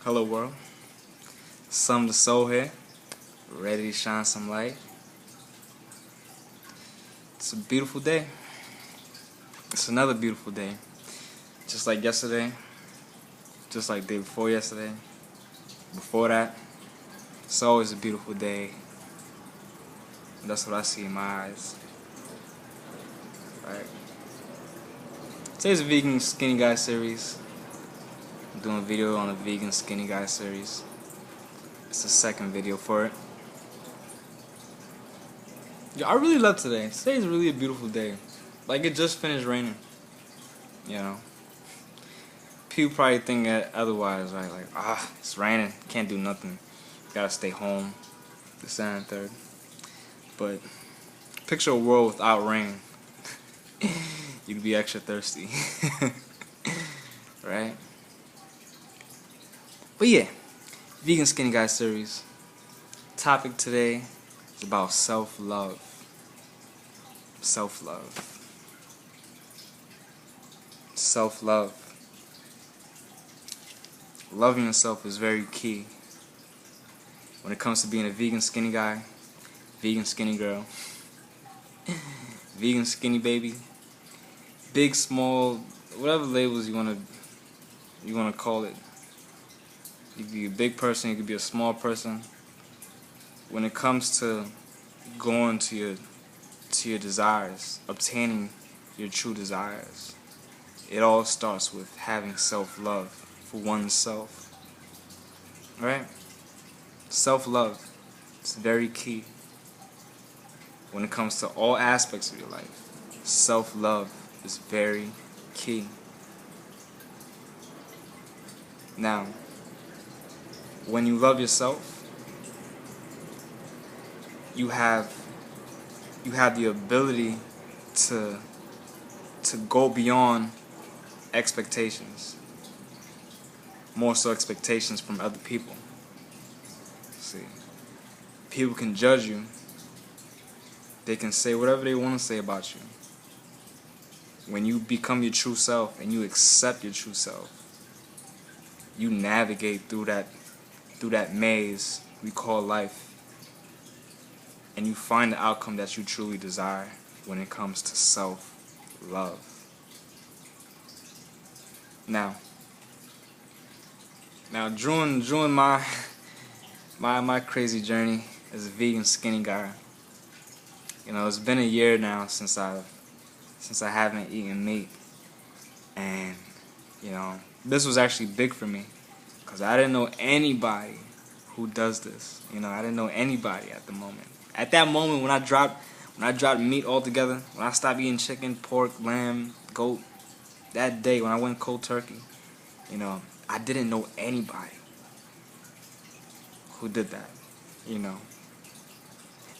Hello world, Son of the Soul here, ready to shine some light. It's a beautiful day. It's another beautiful day. Just like yesterday, just like the day before yesterday, before that. It's always a beautiful day. That's what I see in my eyes. Right. Today's a vegan skinny guy series. I'm doing a video on a vegan skinny guy series. It's the second video for it. Yeah, I really love today. Today's really a beautiful day. Like, it just finished raining. You know. People probably think that otherwise, right? Like, it's raining, can't do nothing. Gotta stay home. This and third. But picture a world without rain. You'd be extra thirsty. Right? But yeah, vegan skinny guy series. Topic today is about self-love. Self-love. Self-love. Loving yourself is very key when it comes to being a vegan skinny guy, vegan skinny girl, vegan skinny baby, big, small, whatever labels you wanna call it. You could be a big person, you could be a small person. When it comes to going to your desires, obtaining your true desires, it all starts with having self-love for oneself. Right? Self-love is very key when it comes to all aspects of your life. Self-love is very key. Now, when you love yourself, you have the ability to go beyond expectations. More so expectations from other people. See, people can judge you. They can say whatever they want to say about you. When you become your true self and you accept your true self, you navigate through that maze we call life, and you find the outcome that you truly desire when it comes to self-love. Now during my crazy journey as a vegan skinny guy, you know, it's been a year now since I haven't eaten meat, and you know, this was actually big for me because I didn't know anybody who does this. You know, I didn't know anybody at the moment. At that moment when I dropped meat altogether, when I stopped eating chicken, pork, lamb, goat, that day when I went cold turkey, you know, I didn't know anybody who did that, you know.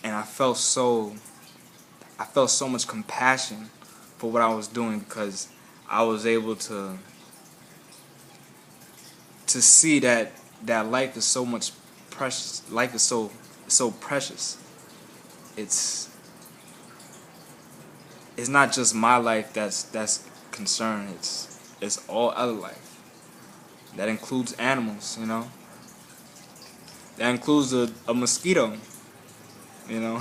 And I felt so much compassion for what I was doing because I was able to see that life is so much precious. Life is so precious. It's not just my life that's concerned. It's all other life. That includes animals, you know. That includes a mosquito, you know.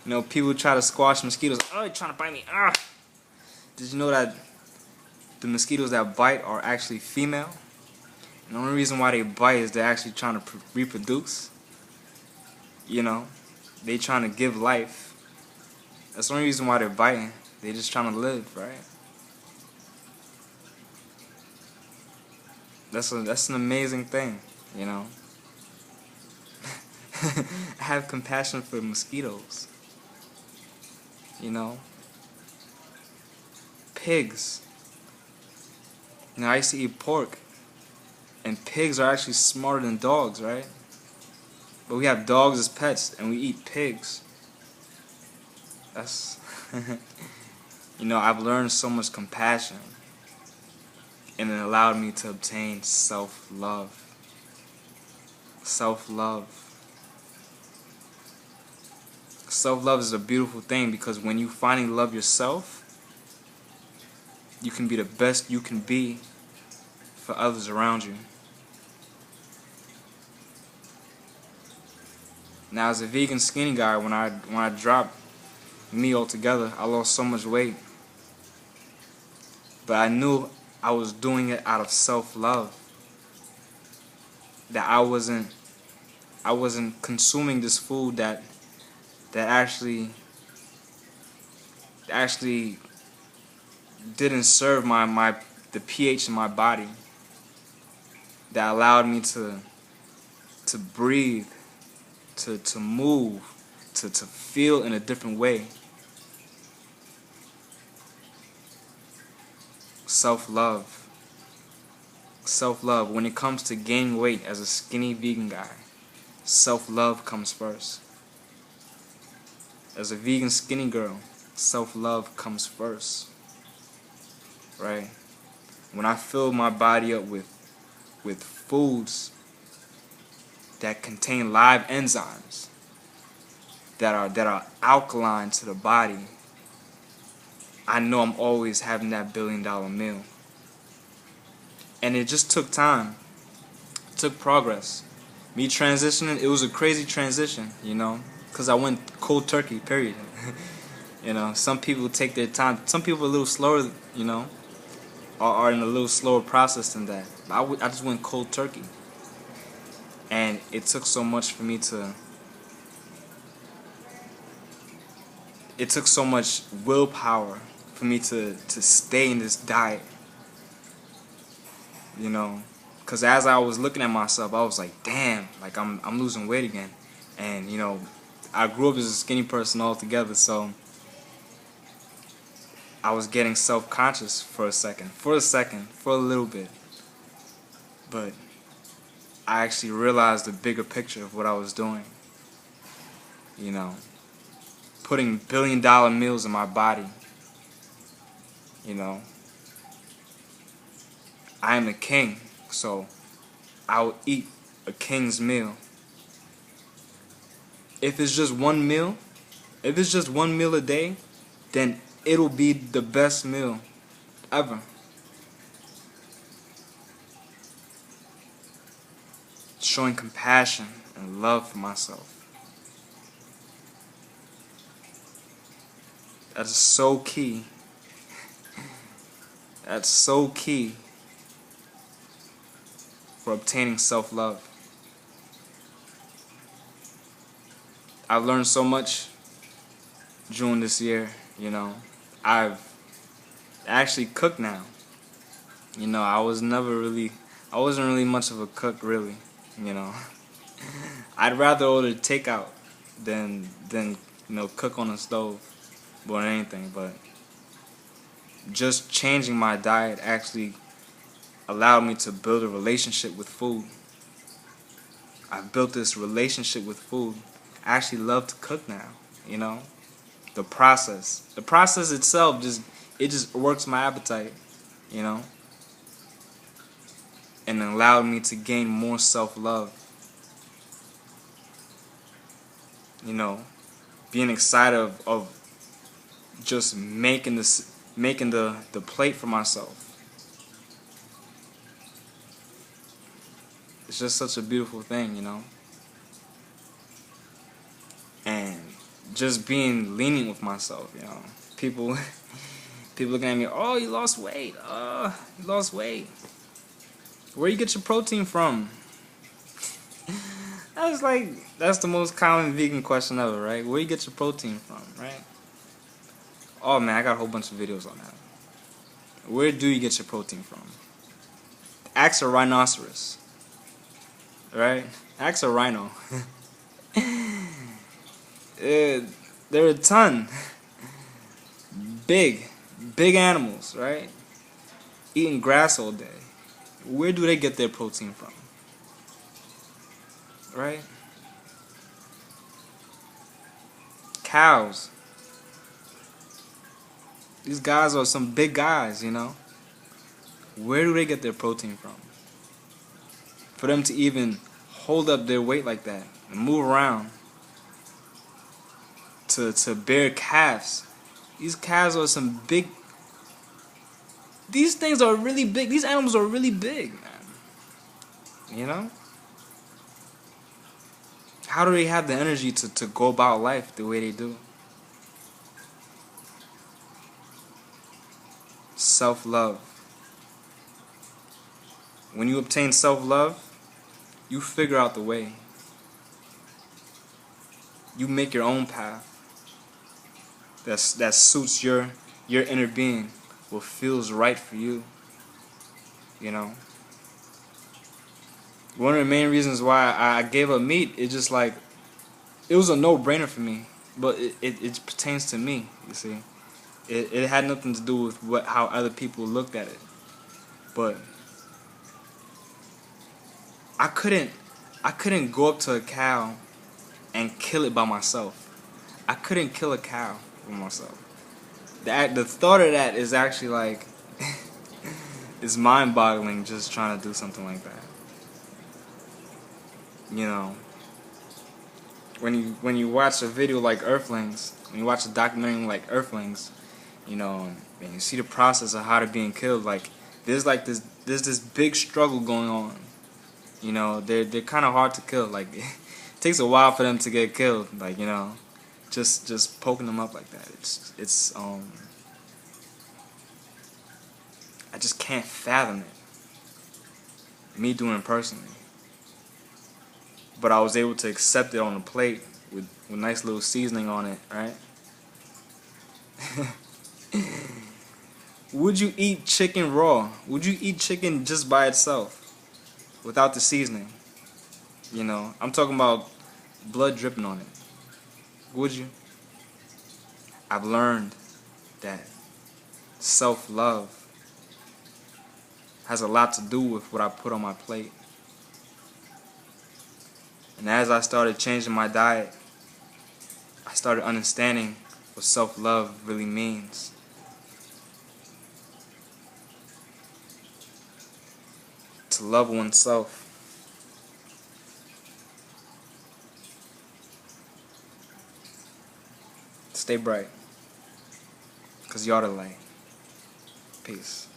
You know, people try to squash mosquitoes. Oh, you're trying to bite me. Ah! Did you know that the mosquitoes that bite are actually female? And the only reason why they bite is they're actually trying to reproduce. You know, they trying to give life. That's the only reason why they're biting. They're just trying to live, right? That's an amazing thing, you know. I have compassion for mosquitoes. You know, pigs. You know, I used to eat pork, and pigs are actually smarter than dogs, right? But we have dogs as pets, and we eat pigs. That's, you know, I've learned so much compassion, and it allowed me to obtain self-love. Self-love. Self-love is a beautiful thing because when you finally love yourself, you can be the best you can be for others around you. Now, as a vegan skinny guy, when I dropped meat altogether, I lost so much weight. But I knew I was doing it out of self-love. That I wasn't consuming this food that actually didn't serve the pH in my body, that allowed me to breathe, to move, to feel in a different way. Self-love. Self-love. When it comes to gaining weight as a skinny vegan guy, self-love comes first. As a vegan skinny girl, self-love comes first. Right? When I fill my body up with foods that contain live enzymes, that are alkaline to the body, I know I'm always having that billion-dollar meal. And it just took time. It took progress. Me transitioning, it was a crazy transition, you know, because I went cold turkey, period. You know, some people take their time. Some people are a little slower, you know, are in a little slower process than that. I just went cold turkey. And it took so much for me to... It took so much willpower for me to stay in this diet. You know, because as I was looking at myself, I was like, damn, like I'm losing weight again. And, you know, I grew up as a skinny person altogether, so I was getting self-conscious for a little bit. But I actually realized the bigger picture of what I was doing. You know, putting billion-dollar meals in my body. You know, I am a king, so I will eat a king's meal. If it's just one meal, if it's just one meal a day, then it'll be the best meal ever. Showing compassion and love for myself. That is so key. That's so key for obtaining self-love. I've learned so much during this year, you know. I've actually cooked now. You know, I wasn't really much of a cook, really, you know. I'd rather order takeout than you know, cook on a stove more than anything. But just changing my diet actually allowed me to build a relationship with food. I've built this relationship with food. I actually love to cook now, you know. The process itself just works my appetite, you know, and allowed me to gain more self-love. You know, being excited of just making the plate for myself. It's just such a beautiful thing, you know. And just being lenient with myself, you know. People looking at me, oh, you lost weight. You lost weight. Where you get your protein from? That's the most common vegan question ever, right? Where you get your protein from, right? Oh man, I got a whole bunch of videos on that. Where do you get your protein from? Ask a rhinoceros, right? Ask a rhino. They're a ton. Big animals, right? Eating grass all day. Where do they get their protein from? Right? Cows. These guys are some big guys, you know. Where do they get their protein from? For them to even hold up their weight like that and move around to bear calves. These calves are some big... These things are really big. These animals are really big, man. You know? how do they have the energy to go about life the way they do? Self-love. When you obtain self-love, you figure out the way. You make your own path that suits your inner being, what feels right for you. You know, one of the main reasons why I gave up meat, it just like, it was a no-brainer for me, but it pertains to me. You see, it had nothing to do with how other people looked at it, but I couldn't go up to a cow and kill it by myself. I couldn't kill a cow by myself. The thought of that is actually like it's mind-boggling, just trying to do something like that. You know, when you watch a video like Earthlings, when you watch a documentary like Earthlings, you know, and you see the process of how they're being killed, like there's this big struggle going on. You know, they're kind of hard to kill. Like it takes a while for them to get killed. Like, you know, just poking them up like that. It's I just can't fathom it. Me doing it personally. But I was able to accept it on the plate with nice little seasoning on it, right? Would you eat chicken raw? Would you eat chicken just by itself, without the seasoning? You know, I'm talking about blood dripping on it. Would you? I've learned that self-love has a lot to do with what I put on my plate. And as I started changing my diet, I started understanding what self-love really means. To love oneself. Stay bright, 'cause you're the light. Peace.